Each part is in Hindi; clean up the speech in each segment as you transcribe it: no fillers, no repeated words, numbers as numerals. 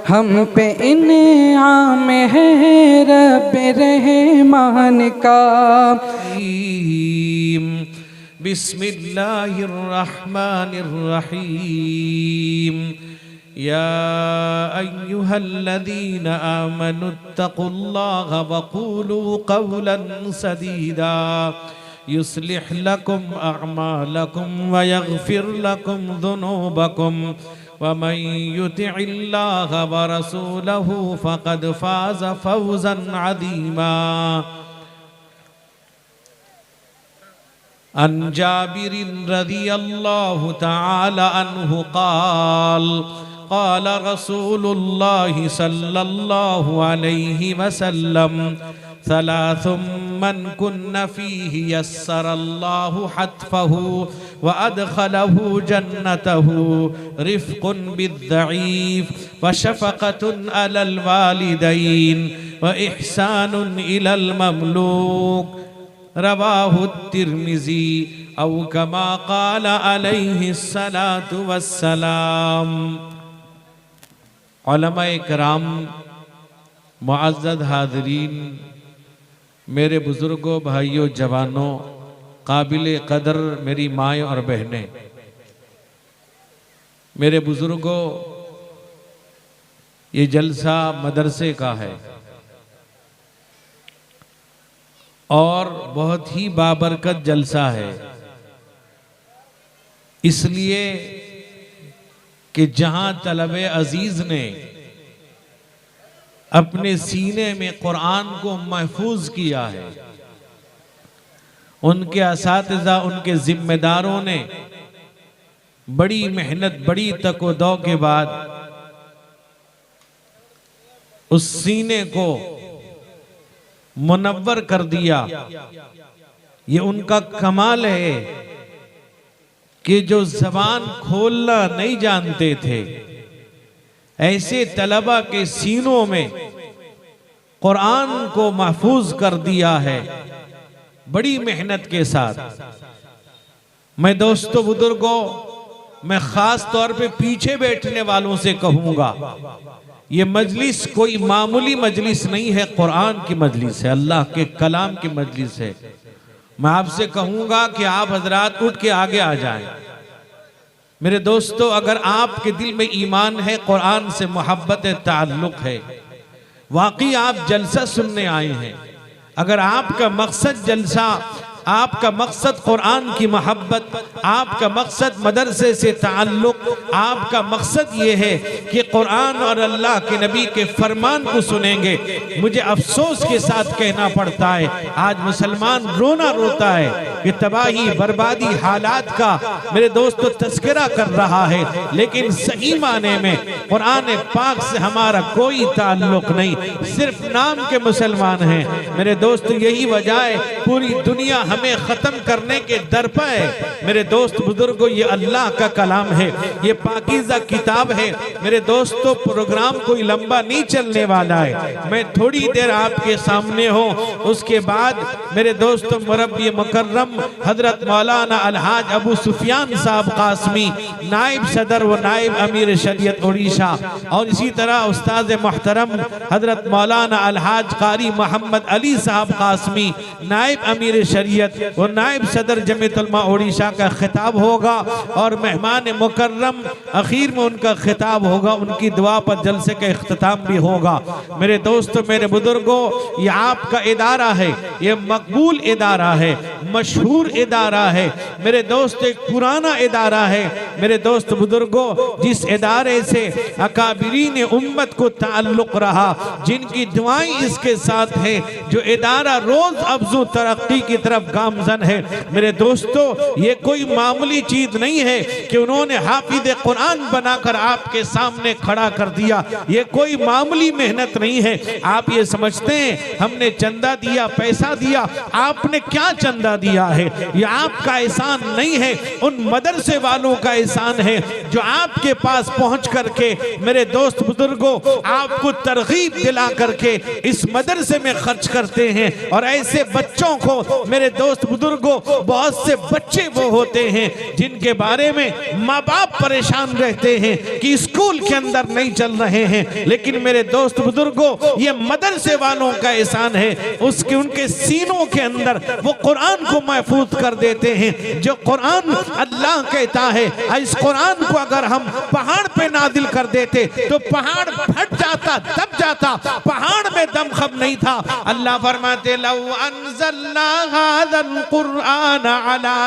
हम पे इन्आम है रब रहमान का। बिस्मिल्लाहिर रहमानिर रहीम। या अय्युहल्लज़ीना आमनुत्तक़ुल्लाहा वक़ूलू क़ौलन सदीदा युस्लिह लकुम अअमालकुम व यग़फिर लकुम ज़ुनूबकुम वमन युतिइल्लाह व रसूलहु फ़क़द फ़ाज़ फ़ौज़न अज़ीमा। अन जाबिर रज़ियल्लाहु तआला अन्हु क़ाल क़ाल रसूलुल्लाहि सल्लल्लाहु अलैहि वसल्लम सलासुम मन कुन्न फ़ीहि यस्सरल्लाहु हत्फ़हु व अदख़लहु जन्नतहु रिफ़्क़ुन बिद्दईफ़ व शफ़क़तुन अलल वालिदैन व इहसानुन इलल ममलूक। रवाहु तिर्मिज़ी औ कमा क़ाल अलैहिस्सलातु वस्सलाम। उलमाए किराम, मुअज़्ज़ज़ हाज़रीन, मेरे बुज़ुर्गों, भाइयों, जवानों, काबिले कदर मेरी माएँ और बहनें, मेरे बुज़ुर्गों, ये जलसा मदरसे का है और बहुत ही बाबरकत जलसा है, इसलिए कि जहां तलबे अजीज ने अपने सीने में कुरान को महफूज किया है, उनके असातिज़ा, उनके जिम्मेदारों ने बड़ी मेहनत, बड़ी तको-दौ के बाद उस सीने को मुनव्वर कर दिया। ये उनका कमाल है कि जो ज़बान खोलना नहीं जानते थे, ऐसे तलबा के सीनों में कुरान को महफूज कर दिया है बड़ी मेहनत के साथ। मैं दोस्तों, बुजुर्गों, मैं खास तौर पे पीछे बैठने वालों से कहूंगा, ये मजलिस कोई मामूली मजलिस नहीं है, कुरान की मजलिस है, अल्लाह के कलाम की मजलिस है। मैं आपसे कहूंगा कि आप हजरात उठ के आगे आ जाएं। मेरे दोस्तों, अगर आपके दिल में ईमान है, कुरान से मोहब्बत ताल्लुक है, वाकई आप जलसा सुनने आए हैं, अगर आपका मकसद जलसा, आपका मकसद कुरान की मोहब्बत, आपका मकसद मदरसे से ताल्लुक, आपका मकसद ये है कि कुरान और अल्लाह के नबी के फरमान को सुनेंगे, मुझे अफसोस के साथ कहना पड़ता है, आज मुसलमान रोना रोता है कि तबाही, बर्बादी, हालात का मेरे दोस्तों तस्करा कर रहा है, लेकिन सही माने में कुरान पाक से हमारा कोई ताल्लुक नहीं, सिर्फ नाम के मुसलमान हैं। मेरे दोस्त, यही वजह है पूरी दुनिया हमें खत्म करने के दर पर है। मेरे दोस्त बुजुर्गों, ये अल्लाह का कलाम है, ये पाकीज़ा किताब है। मेरे दोस्तों, प्रोग्राम कोई लंबा नहीं चलने वाला है, मैं थोड़ी देर आपके सामने हूँ, उसके बाद मेरे दोस्तों मुरब्बी मुकर्रम हजरत मौलाना अलहाज अबू सुफियान साहब कासमी, नाइब सदर व नाइब अमीर शरीयत उड़ीसा, और इसी तरह उस्ताद मोहतरम हजरत मौलाना अलहाज कारी मोहम्मद अली साहब कासमी, नाइब अमीर शरीयत वो नायब सदर जमीयत उलमा उड़ीसा का खिताब होगा, और मेहमान मुकर्रम आखिर में उनका खिताब होगा, उनकी दुआ पर जलसे का इख्तिताम भी होगा। मेरे दोस्तों, मेरे बुजुर्गों, ये आपका इदारा है, ये मकबूल इदारा है, मशहूर इदारा है। मेरे दोस्त, एक पुराना इदारा है। मेरे दोस्त बुजुर्गों, जिस इदारे से अकाबिरीन उम्मत को ताल्लुक रहा, जिनकी दुआएं इसके साथ है, जो इदारा रोज अफजू तरक्की की तरफ गामजन है। मेरे दोस्तों, ये कोई मामूली चीज नहीं है कि उन्होंने हाफिज कुरान बनाकर आपके सामने खड़ा कर दिया, ये कोई मामूली मेहनत नहीं है। आप ये समझते हैं हमने चंदा दिया, पैसा दिया, आपने क्या चंदा दिया है? ये आपका एहसान नहीं है, उन मदरसे वालों का एहसान है जो आपके पास पहुंच करके मेरे दोस्त बुजुर्गों आपको तरगीब दिला करके इस मदरसे में खर्च करते हैं, और ऐसे बच्चों को मेरे दोस्त बुजुर्गों, बहुत से बच्चे वो होते हैं जिनके बारे में माँ बाप परेशान रहते हैं कि स्कूल के अंदर नहीं चल रहे हैं, लेकिन मेरे दोस्त बुजुर्गों, ये मदरसे वालों का एहसान है, उसके उनके सीनों के अंदर वो कुरान को महफूज कर देते हैं। जो कुरान अल्लाह कहता है, इस कुरान को अगर हम पहाड़ पे नादिल कर देते तो पहाड़ फट जाता, दब जाता, पहाड़ में दमखम नहीं था। अल्लाह फरमाते लौ अनज़लना हाज़ल कुरआन अला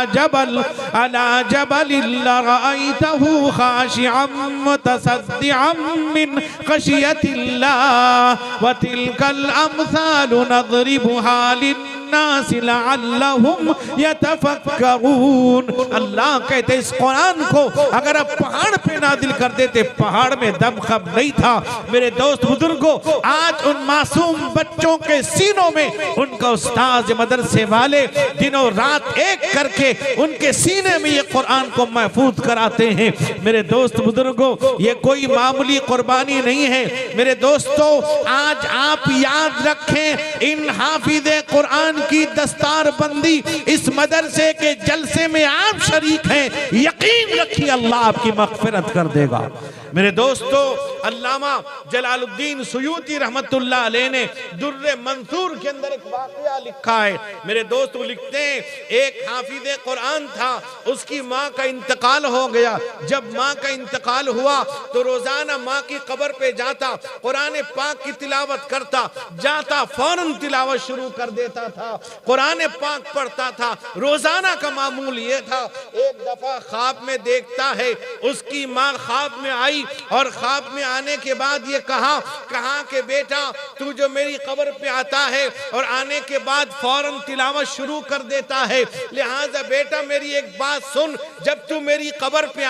जबल लरअयतहु खाशिअम मुतसद्दिअम मिन खशियतिल्लाह व तिलकल अमसालु नज़रिबुहा लिन्नास लअल्लहुम यतफक्करून। अल्लाह कहते इस कुरान को अगर आप पहाड़ पे नादिल कर देते, पहाड़ में दमखम नहीं था। मेरे दोस्त बुजुर्गों, आज उन मासूम बच्चों के सीनों में उनका उस्ताद मदरसे वाले दिनों रात एक करके उनके सीने में ये कुरान को महफूज कराते हैं। मेरे दोस्त बुजुर्गों, ये कोई मामूली कुर्बानी नहीं है। मेरे दोस्तों, आज आप याद रखें, इन हाफिज़े कुरान की दस्तार बंदी इस मदरसे के जलसे में आप शरीक हैं, यकीन रखिए अल्लाह आपकी मग़फ़िरत कर देगा। मेरे दोस्तों, अल्लामा जलालुद्दीन सुयूती रहमतुल्लाह अलैह ने दुर्रे मंसूर के अंदर एक वाक़या लिखा है। मेरे दोस्त वो लिखते हैं, एक हाफिज़े कुरान था, उसकी माँ का इंतकाल हो गया। जब माँ का इंतकाल हुआ तो रोजाना माँ की कब्र पे जाता, कुरान पाक की तिलावत करता, जाता फौरन तिलावत शुरू कर देता था, कुरान पाक पढ़ता था। रोजाना का मामूल ये था। एक दफा ख्वाब में देखता है, उसकी माँ ख्वाब में आई और ख्वाब में आने के बाद ये कहा कि बेटा, तू जो मेरी कब्र पे आता है और आने के बाद फौरन तिलावत शुरू कर देता है, लिहाजा बेटा मेरी एक बात सुन, जब तू मेरी कब्र पे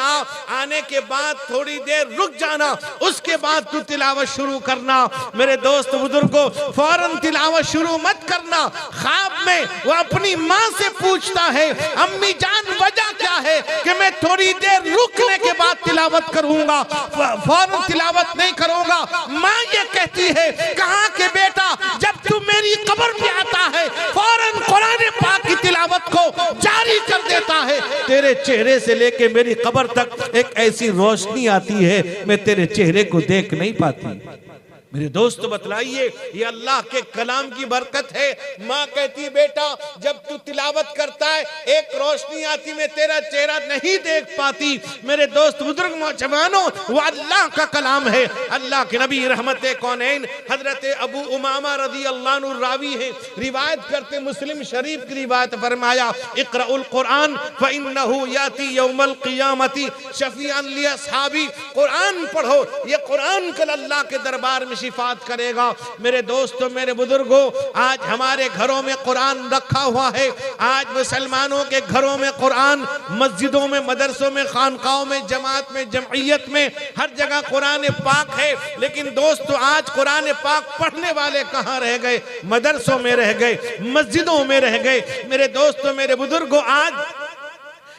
आने के बाद थोड़ी देर रुक जाना, उसके बाद तू तिलावत शुरू करना। मेरे दोस्त बुजुर्गों, फौरन तिलावत शुरू मत करना। ख्वाब में वो अपनी माँ से पूछता है, अम्मी जान वजह क्या है कि मैं थोड़ी देर रुकने के बाद तिलावत करूंगा, फौरन तिलावत नहीं करूंगा। माँ ये कहती है, कहा कि बेटा जब तू मेरी कब्र पे आता है फौरन कुरान पाक की तिलावत को जारी कर देता है, तेरे चेहरे से लेके मेरी कब्र तक एक ऐसी रोशनी आती है, मैं तेरे चेहरे को देख नहीं पाती। मेरे दोस्त बतलाइए, ये अल्लाह के कलाम की बरकत है। माँ कहती, बेटा जब तू तिलावत करता है एक रोशनी आती, मैं तेरा चेहरा नहीं देख पाती। मेरे दोस्त बुजुर्ग नौजवानों, वो अल्लाह का कलाम है। अल्लाह के नबी रहमते कौनैन हजरत अबू उमामा रज़ी अल्लाह अन्हु रावी है, रिवायत करते मुस्लिम शरीफ की रिवायत फरमाया, इक़राउल कुरान फ़इन्नहु याती यौमल क़ियामती शफ़ीअन लि अस्हाबी। कुरान पढ़ो, ये कुरान कल अल्लाह के दरबार में शिफात करेगा। मेरे दोस्तों, मेरे बुजुर्गों, आज हमारे घरों में कुरान रखा हुआ है। आज मुसलमानों के घरों में कुरान, मस्जिदों में, मदरसों में, खानकाहों में, जमात में, जमइयत में, हर जगह कुरान पाक है। लेकिन दोस्तों, आज कुरान पाक पढ़ने वाले कहाँ रह गए? मदरसों में रह गए, मस्जिदों में रह गए। मेरे दोस्तों, मेरे बुजुर्गों, आज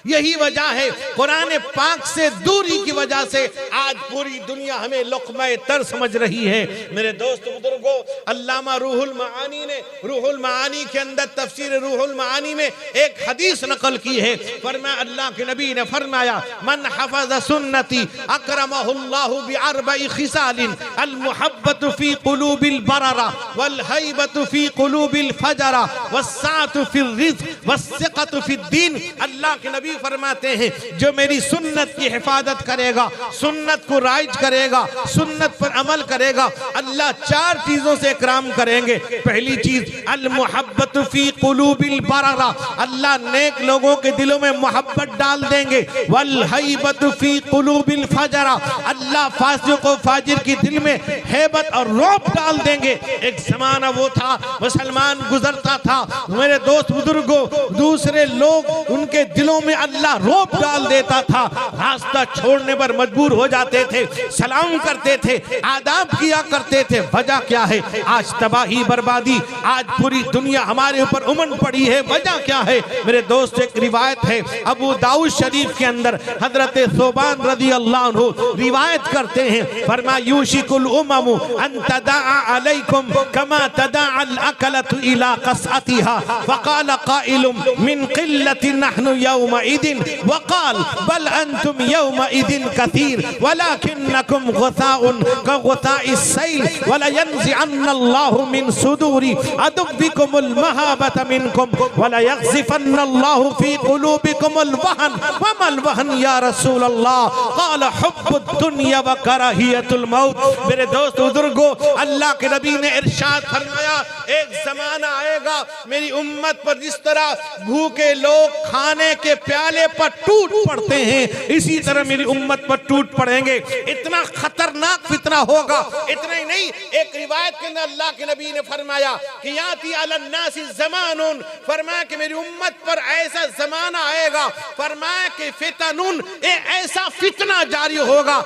यही वजह है, कुरान पाक से दूरी की वजह से आज पूरी दुनिया हमें लुक़्मा-ए तर समझ रही है। मेरे दोस्त बुजुर्गों, अल्लामा रूहुल मानी ने रूहुल मानी के अंदर तफसीर रूहुल मानी में एक हदीस नकल की है। फरमाया, अल्लाह के नबी ने फरमाया, मन हफ़ज़ सुन्नती अकरमहुल्लाहु बिअरबइ खिसालिन अल मुहब्बतु फी क़ुलूबिल बररा वल हैबतु फी क़ुलूबिल फजरा वस्साअतु फिर रिज़्क़ वस्सिक़तु फिद्दीन। अल्लाह के नबी फरमाते हैं, जो मेरी सुन्नत की हिफाजत करेगा, सुन्नत को राइज करेगा, सुन्नत पर अमल करेगा, अल्लाह चार चीजों से इकराम करेंगे। पहली चीज, अल मुहब्बत फी क़ुलूबिल बररा, अल्लाह नेक लोगों के दिलों में मोहब्बत डाल देंगे। वल हैबत फी क़ुलूबिल फजरा, अल्लाह फासिक को फाजिर की दिल में हैबत और रौब डाल देंगे। एक जमाना वो था, मुसलमान गुजरता था, मेरे दोस्त बुजुर्गों, दूसरे लोग उनके दिलों में अल्लाह रोब डाल देता था, रास्ता छोड़ने पर मजबूर हो जाते थे, सलाम करते थे, आदाब किया करते थे। वजह क्या है? आज तबाही बर्बादी, आज पूरी दुनिया हमारे ऊपर उमड़ पड़ी है। वजह क्या है मेरे दोस्त? एक रिवायत है अबू दाऊद शरीफ के अंदर, हजरत सोबान रजी अल्लाह अन्हु रिवायत करते हैं, फरमा यूशिकुल उममु अन तदाअ अलैकुम कमा तदाअ अल अकलतु इला क़सअतिहा फ़क़ाल क़ाइलुम मिन क़िल्लतिन नहनु यौमइदिन वक़ाल बल अंतुम यौमइदिन कसीर वलाकिन्नकुम गुसाउन कगुसाइस सैल वला यंज़िअन्नल्लाहु मिन सुदूरि अदुव्विकुमुल महाबत मिनकुम वला यग़ज़िफ़न्नल्लाहु फी क़ुलूबिकुमुल वहन वमल वहन या रसूल अल्लाह क़ाल हुब्बुद दुनिया व कराहियतुल मौत। मेरे दोस्त बुजुर्गों, अल्लाह के नबी ने इरशाद फरमाया, एक जमाना आएगा मेरी उम्मत पर जिस तरह भूखे लोग खाने के प्याले पर टूट पड़ते हैं, इसी तरह मेरी उम्मत पर टूट पड़ेंगे। इतना खतरनाक फितना होगा। इतना ही नहीं, एक रिवायत के अंदर अल्लाह के नबी ने फरमाया कि याती अलन्नासी ज़मानुन, फरमाया कि मेरी उम्मत पर ऐसा जमाना आएगा, फरमाया कि फितनुन, ऐसा फितना जारी होगा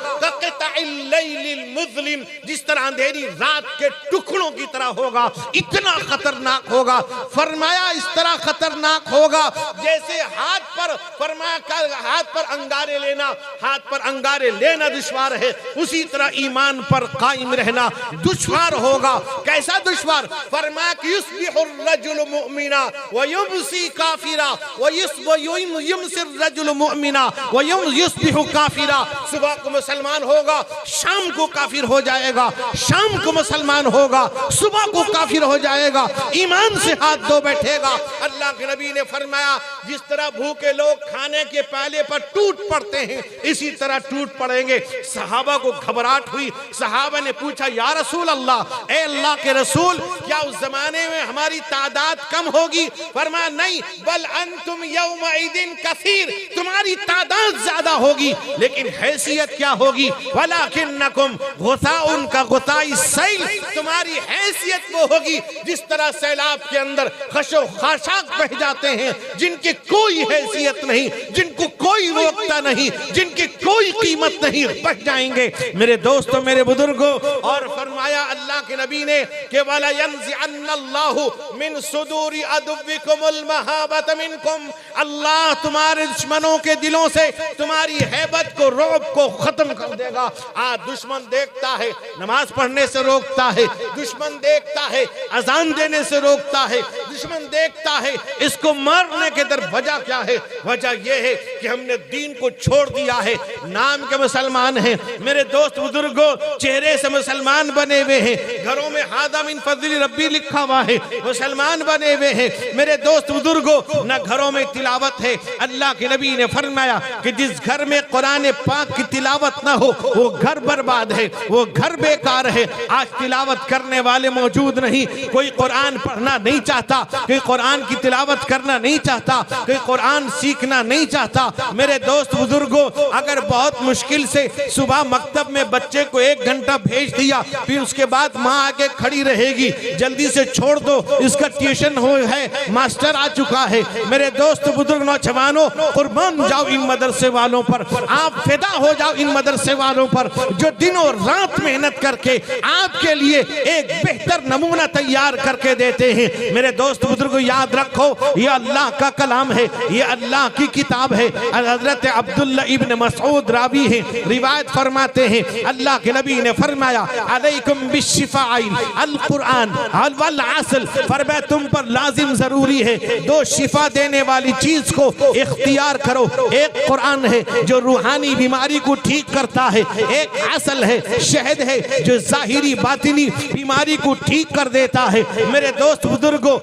मुज़लिम, जिस तरह अंधेरी रात के टुकड़ों की तरह होगा। इतना खतरनाक होगा। फरमाया इस तरह खतरनाक होगा जैसे हाथ पर, फरमाया हाथ पर अंगारे लेना, हाथ पर अंगारे लेना दुश्वार है, उसी तरह ईमान पर कायम रहना दुश्वार होगा। कैसा दुश्वार? फरमाया कि युस्बिहुर रजुल मुमिना व युमसी काफिरा व युमसिर रजुल मुमिना व युस्बिहु काफिरा। सुबह को मुसलमान होगा, शाम को काफिर हो जाएगा, शाम को मुसलमान होगा, सुबह को काफिर हो जाएगा, ईमान से हाथ धो बैठेगा। अल्लाह के नबी ने फरमाया जिस तरह भूखे लोग खाने के प्याले पर टूट पड़ते हैं, इसी तरह टूट पड़ेंगे। सहाबा को घबराहट हुई। सहाबा ने पूछा, या रसूल अल्लाह, ए अल्लाह के रसूल, क्या उस जमाने में हमारी तादाद कम होगी? फरमाया नहीं, बल अंतुम यौमइदिन कसीर, तुम्हारी तादाद ज्यादा होगी, लेकिन हैसियत क्या होगी? वलाकिन्नकुम गुसाउन का गुसाइस सैल, तुम्हारी हैसियत वो होगी जिस तरह सैलाब के अंदर खशो खाशाक बह जाते हैं, जिनकी कोई हैसियत नहीं, जिनको कोई रोकता नहीं, जिनकी कोई कीमत नहीं, बह जाएंगे। मेरे दोस्तों, मेरे बुजुर्गों, और फरमाया अल्लाह के नबी ने कि वला यंज़िअन्नल्लाहु मिन सुदूरि अदुव्विकुमुल महाबत मिनकुम, अल्लाह तुम्हारे दुश्मनों के दिलों से तुम्हारी हैबत को, रौब को खत्म कर देगा। आज दुश्मन देखता है नमाज पढ़ने से रोकता है, दुश्मन देखता है अजान देने से रोकता है, दुश्मन देखता है इसको मारने के दर। वजह क्या है? वजह यह है कि हमने दीन को छोड़ दिया है, नाम के मुसलमान हैं। मेरे दोस्त बुजुर्गों, चेहरे से मुसलमान बने हुए हैं, घरों में हादा मिन फज़्ल रब्बी लिखा हुआ है, मुसलमान बने हुए हैं। मेरे दोस्त बुजुर्गों, न घरों में तिलावत है। अल्लाह के नबी ने फरमाया कि जिस घर में कुरान पाक की तिलावत ना हो वो घर बर्बाद है, वो घर बेकार है। आज तिलावत करने वाले मौजूद नहीं, कोई कुरान पढ़ना नहीं चाहता, कोई कुरान की तिलावत करना नहीं चाहता, कोई कुरान सीखना नहीं चाहता। मेरे दोस्त बुजुर्गों, अगर बहुत मुश्किल से सुबह मकतब में बच्चे को 1 घंटा भेज दिया, फिर उसके बाद माँ आके खड़ी रहेगी, जल्दी से छोड़ दो, इसका ट्यूशन हो है, मास्टर आ चुका है। मेरे दोस्त बुजुर्ग नौजवानों, कुर्बान जाओ इन मदरसे वालों पर, आप फिदा हो जाओ इन मदरसे वालों पर जो दिनों रात मेहनत करके आपके लिए एक बेहतर नमूना तैयार करके देते हैं। मेरे दोस्त बुजुर्गों, याद रखो, ये अल्लाह का कलाम है, ये अल्लाह की किताब है। हजरत अब्दुल्ला इब्न मसऊद रावी हैं, रिवायत फरमाते हैं अल्लाह के नबी ने फरमाया अलैकुम बिश्शिफाइल अल कुरान वल असल, फरमाया तुम पर लाजिम जरूरी है 2 शिफा देने वाली चीज को इख्तियार करो। एक कुरान है जो रूहानी बीमारी को ठीक करता है, एक असल है, शहद है, जो जाहिरी बातिनी बीमारी को ठीक कर देता है। मेरे दोस्त बुजुर्गों,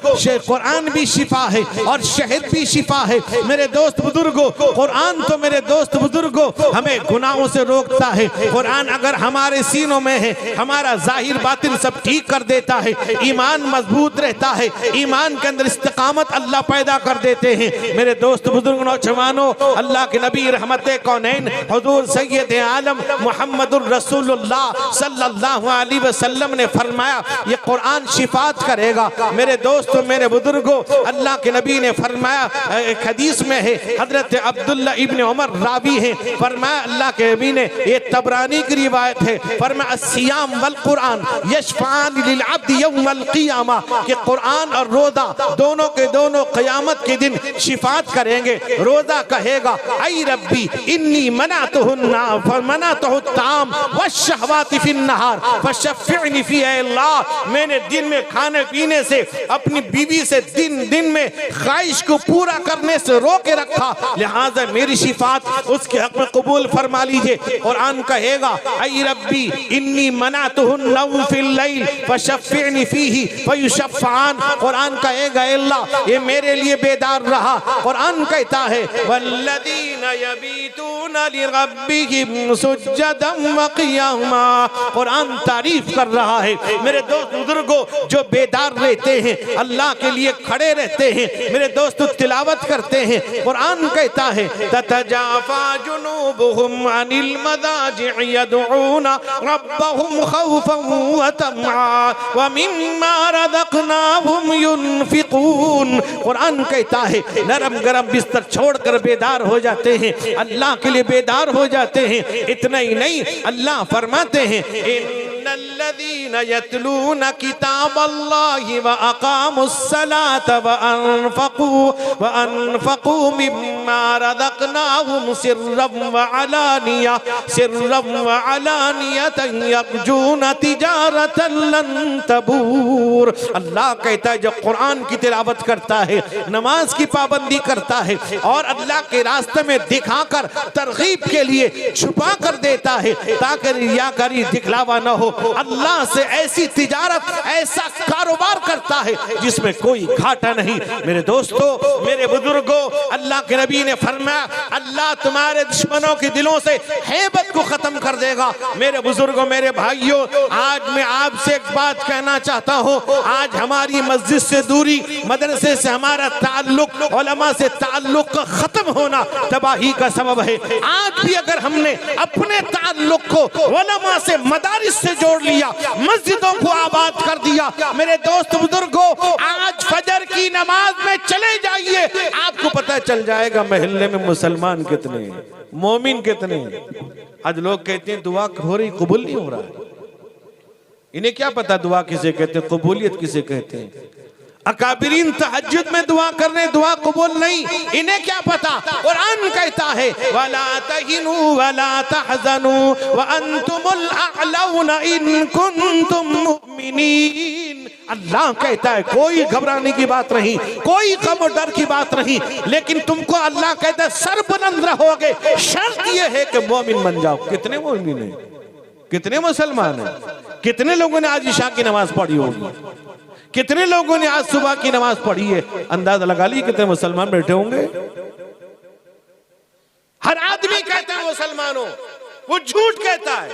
कुरान भी शिफा है और शहद भी शिफा है। मेरे दोस्त बुजुर्गों, कुरान तो मेरे दोस्त बुजुर्गों हमें गुनाहों से रोकता है। कुरान अगर हमारे सीनों में है, हमारा जाहिर बातिन सब ठीक कर देता है, ईमान मजबूत रहता है, ईमान के अंदर इस्तिकामत अल्लाह पैदा कर देते हैं। मेरे दोस्त बुजुर्ग नौजवानों, अल्लाह के नबी रहमते कौनैन हुजूर सैयद आलम मुहम्मदुर रसूलुल्लाह सल्लल्लाहु अलैहि वसल्लम ने फरमाया ये कुरान शिफात करेगा। मेरे दोस्तों, मेरे बुजुर्गों, अल्लाह के नबी ने फरमाया, एक हदीस में है, हजरत अब्दुल्ला इब्न उमर रावी हैं, फरमाया अल्लाह के नबी ने, ये तबरानी की रिवायत है, फरमाया अस्सियाम वल कुरान यशफान लिल अब्द यौमल क़ियामा, कि कुरान और रोजा दोनों के दोनों क़यामत के दिन शिफात करेंगे। रोजा कहेगा ऐ रब्बी इन्नी मनातुहुन्ना फमनातुहु ताम वश्शहवाति फिन नहार फशफ़िअनी फी, अल्लाह मैंने दिन में खाने पीने से, अपनी बीवी से दिन दिन में ख्वाहिश को पूरा करने से रोके रखा, लिहाजा मेरी शिफात उसके हक में कबूल फरमा लीजिए। कुरान कहेगा ऐ रब्बी इन्नी मनातुहुन्ना फिल लैल फशफ़िअनी फीही फयुशफ़्फ़ान, कुरान कहेगा अल्लाह ये मेरे लिए बेदार रहा। कुरान कहता है वल्लज़ीना यबीतूना लिरब्बिहिम सुज्जदन व क़ियामा, कुरान तारीफ कर रहा है मेरे दोस्त बुजुर्गों जो बेदार रहते हैं, अल्लाह के लिए खड़े रहते हैं, मेरे दोस्त तिलावत करते हैं। कुरान कहता है ततजाफा जुनूबुहुम अनिल मदाजि'i यदऊना रब्बहुम खौफन व तमआ व मिम्मा रज़क़नाहुम युनफिकून, कुरान कहता है नरम गरम बिस्तर छोड़कर बेदार हो जाते हैं, अल्लाह के लिए बेदार हो जाते हैं। इतना ही नहीं, अल्लाह फरमाते हैं इन्नल्लज़ीना यतलूना किताबल्लाहि व अक़ामुस्सलाता व अनफ़क़ू मिम्मा रज़क़नाहुम सिर्रन व अलानियतन यरजूना तिजारतन लन तबूर। अल्लाह कहता है जो कुरान की तिलावत करता है, नमाज की पाबंदी करता है और अल्लाह के रास्ते में दिखाकर तरगीब के लिए छुपा कर देता है ताकि रियाकारी दिखलावा न हो, अल्लाह से ऐसी तिजारत, ऐसा कारोबार करता है जिसमें कोई घाटा नहीं। मेरे दोस्तों, मेरे बुजुर्गों, अल्लाह के नबी ने फरमाया अल्लाह तुम्हारे दुश्मनों के दिलों से हैबत को खत्म कर देगा। मेरे बुजुर्गों, मेरे भाइयों, आज मैं आपसे एक बात कहना चाहता हूँ, आज हमारी मस्जिद से दूरी, मदरसे से हमारा ताल्लुक, उलमा से ताल्लुक का खत्म होना तबाही का सबब है। आज भी अगर हमने अपने ताल्लुक को उलमा से, मदारिस से जोड़ लिया, मस्जिदों को आबाद कर दिया, मेरे दोस्त बुजुर्गों, आज फजर की नमाज में चले जाइए, आपको पता चल जाएगा महल्ले में मुसलमान कितने हैं, मोमिन कितने हैं। आज लोग कहते हैं दुआ हो रही, कबूल नहीं हो रहा है। इन्हें क्या पता दुआ किसे कहते हैं, कबूलियत किसे कहते हैं। अकाबिरीन तहज्जुद में दुआ कर रहे, दुआ कबूल नहीं, इन्हें क्या पता। कुरान कहता है वला तहिनु वला तहज़नु व अंतुमुल अअलौना इन कुंतुम मुमिनीन। अल्लाह कहता है कोई घबराने की बात नहीं, कोई गम और डर की बात नहीं, लेकिन तुमको अल्लाह कहता है सरबुलंद रहोगे, शर्त यह है कि मोमिन बन जाओ। कितने मोमिन हैं, कितने मुसलमान हैं, कितने लोगों ने आज इशा की नमाज पढ़ी होगी, कितने लोगों ने आज सुबह की नमाज पढ़ी है, अंदाजा लगा ली कितने मुसलमान बैठे होंगे। हर आदमी कहता है मुसलमानों, वो झूठ कहता है।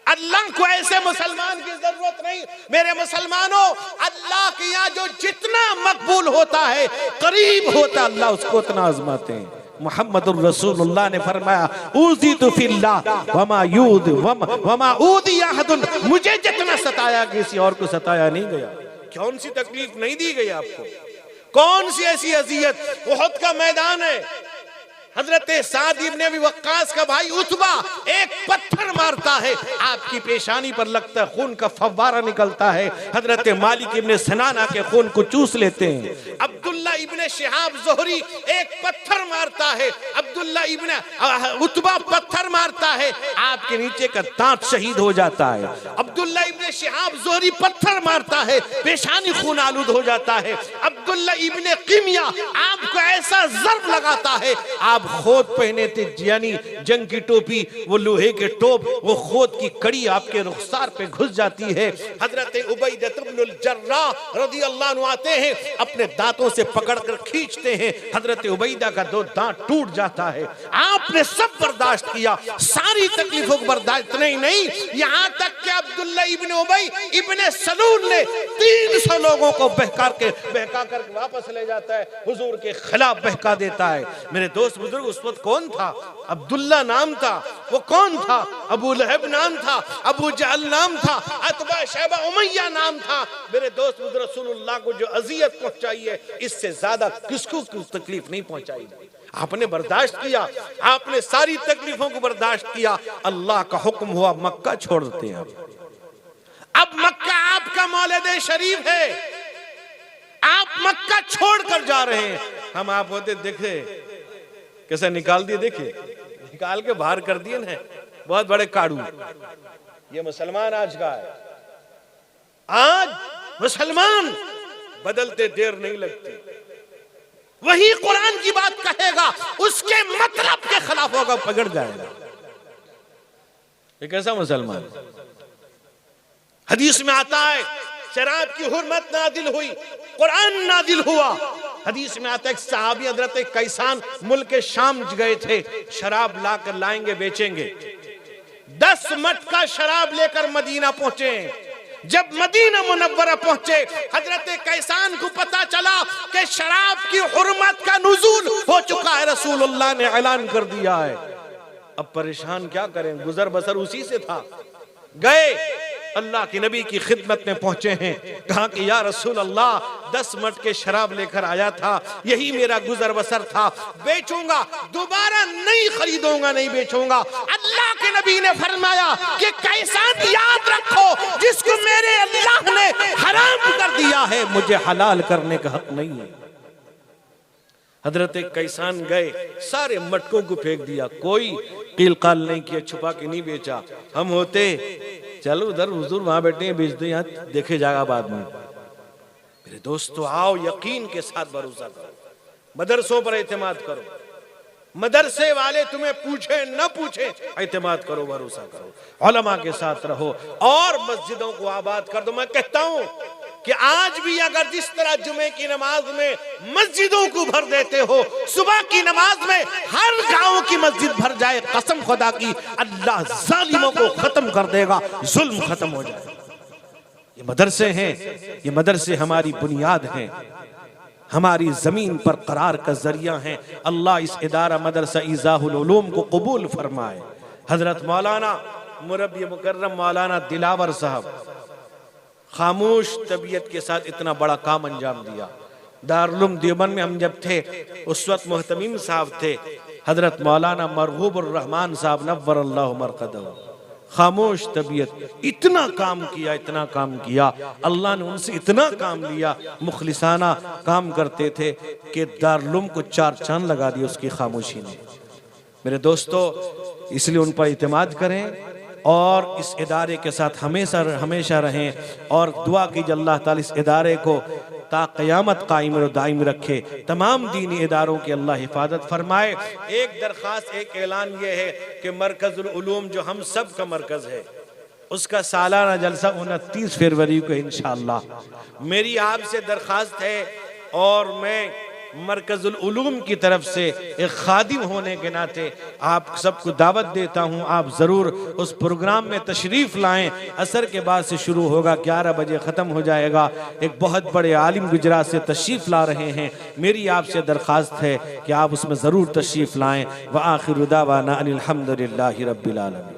अल्लाह को ऐसे मुसलमान की जरूरत नहीं। मेरे मुसलमानों, अल्लाह के यहाँ जो जितना मकबूल होता है, करीब होता है, अल्लाह उसको उतना आजमाते हैं। मुहम्मदुर रसूलुल्लाह ने फरमाया उज़ीतु फिल्लाह वमा ऊदी अहदुन, मुझे जितना सताया किसी और को सताया नहीं गया। कौन सी तकलीफ नहीं दी गई आपको, कौन सी ऐसी अजियत। उहद का मैदान है, हजरत साद इब्न अबी वक्कास का भाई उतबा एक पत्थर मारता है, आपकी पेशानी पर लगता है, खून का फव्वारा निकलता है। हजरत मालिक इब्न सनाना के खून को चूस लेते हैं। अब्दुल्ला इब्न शिहाब ज़ुहरी एक पत्थर मारता है, अब्दुल्ला इब्न उतबा पत्थर मारता है, आपके नीचे का दांत शहीद हो जाता है। अब्दुल्ला इब्न शिहाब ज़ुहरी पत्थर मारता है, पेशानी खून आलूद हो जाता है। अब्दुल्ला इब्न क़िमिया आपको ऐसा ज़र्ब लगाता है, आप खोद पहने थे, यानी जंग की टोपी, वो लोहे के टोप, वो खोद की कड़ी आपके रुखसार पे घुस जाती है। हजरत उबैदा इब्नुल जर्राह रज़ियल्लाहु अन्हु आते हैं, अपने दांतों से पकड़कर खींचते हैं, हजरत उबैदा का 2 दांत टूट जाता है। आपने सब बर्दाश्त किया, सारी तकलीफों को बर्दाश्त नहीं, यहाँ तक कि अब्दुल्ला इब्न उबै इब्न सलूल ने 300 लोगों को बहका कर वापस ले जाता है, हुजूर के खिलाफ बहका देता है। मेरे दोस्त बुजुर्ग उस वक्त कौन था? अब्दुल्ला नाम था। वो कौन था? अबू लहब नाम था, अबू जहल नाम था, अतबा शैबा उमैया नाम था। मेरे दोस्त बुजुर्ग रसूलुल्लाह को जो अजियत पहुंचाई है, इससे ज्यादा किसको तकलीफ नहीं पहुंचाई। आपने बर्दाश्त किया, आपने सारी तकलीफों को बर्दाश्त किया। अल्लाह का हुक्म हुआ मक्का छोड़ देते हैं। अब मक्का आपका मौलिद शरीफ है, आप मक्का छोड़कर जा रहे हैं। हम आप होते देखे कैसे निकाल दिए, देखे निकाल के बाहर कर दिए ना, बहुत बड़े काड़ू। ये मुसलमान आज का है। आज मुसलमान बदलते देर नहीं लगती। वही कुरान की बात कहेगा, उसके मतलब के खिलाफ होगा, पकड़ जाएगा। ये कैसा मुसलमान? हदीस में आता है शराब की हुर्मत नादिल हुई, कुरान नादिल हुआ। हदीस में आता है सहाबी हजरत कैसान मुल्क शाम गए थे, शराब लाकर लाएंगे बेचेंगे। 10 मटका शराब लेकर मदीना पहुंचे। जब मदीना मुनव्वरा पहुंचे, हजरत कैसान को पता चला कि शराब की हुर्मत का नुज़ूल हो चुका है, रसूलुल्लाह ने ऐलान कर दिया है। अब परेशान क्या करें, गुजर बसर उसी से था। गए अल्लाह के नबी की खिदमत में पहुंचे हैं, कहा कि या रसूल अल्लाह 10 मटके शराब लेकर आया था, यही मेरा गुजर बसर था, बेचूंगा, दोबारा नहीं खरीदूंगा, नहीं बेचूंगा। अल्लाह के नबी ने फरमाया कि कैसान याद रखो, जिसको मेरे अल्लाह ने हराम कर दिया है, मुझे हलाल करने का हक नहीं है। हजरत कैसान गए, सारे मटकों को फेंक दिया, कोई कील काल नहीं किया, छुपा के नहीं बेचा। हम होते चलो उधर हुजूर वहां बैठे हैं, बेच दो, यहाँ देखे जाएगा बाद में। मेरे दोस्तों आओ, यकीन के साथ भरोसा करो, मदरसों पर एतमाद करो। मदरसे वाले तुम्हें पूछे न पूछे, एतमाद करो, भरोसा करो, उलमा के साथ रहो और मस्जिदों को आबाद कर दो। मैं कहता हूं कि आज भी अगर जिस तरह जुमे की नमाज में मस्जिदों को भर देते हो, सुबह की नमाज में हर गांव की मस्जिद भर जाए, कसम खुदा की अल्लाह जालिमों को खत्म कर देगा, जुल्म खत्म हो जाएगा। ये मदरसे हैं, ये मदरसे हमारी बुनियाद हैं, हमारी जमीन पर करार का जरिया हैं। अल्लाह इस इदारा मदरसा इज़ाहुल उलूम को कबूल फरमाए। हजरत मौलाना मुरब्बी मुकर्रम मौलाना दिलावर साहब खामोश तबीयत के साथ इतना बड़ा काम अंजाम दिया। दारुल देवबंद में हम जब थे, उस वक्त मुहतमीम साहब थे, हजरत मौलाना मरगूबुर रहमान साहब नव्वरल्लाहु मरकदहू, खामोश तबीयत, इतना काम किया, इतना काम किया। अल्लाह ने उनसे इतना काम लिया, मुखलिसाना काम करते थे कि दारुल को 4 चांद लगा दिए उसकी खामोशी ने। मेरे दोस्तों, इसलिए उन पर इत्मीनान करें और इस इदारे के साथ हमेशा हमेशा रहें और दुआ कीजिए अल्लाह ताला इस इदारे को ता क़यामत कायम और दायम रखे, तमाम दीनी इदारों की अल्लाह हिफाजत फरमाए। एक दरख्वास्त, एक ऐलान ये है कि मरकज़ुल उलूम जो हम सब का मरकज़ है, उसका सालाना जलसा 29 फरवरी को इंशाअल्लाह। मेरी आपसे दरख्वास्त है और मैं मरकज़ुल उलूम की तरफ से एक खादिम होने के नाते आप सबको दावत देता हूं, आप ज़रूर उस प्रोग्राम में तशरीफ़ लाएं। असर के बाद से शुरू होगा, 11 बजे ख़त्म हो जाएगा। एक बहुत बड़े आलिम गुजरात से तशरीफ़ ला रहे हैं, मेरी आपसे दरख्वास्त है कि आप उसमें ज़रूर तशरीफ़ लाएं। व आखिरु दावाना अनिल हम्दुलिल्लाहि रब्बिल आलमीन।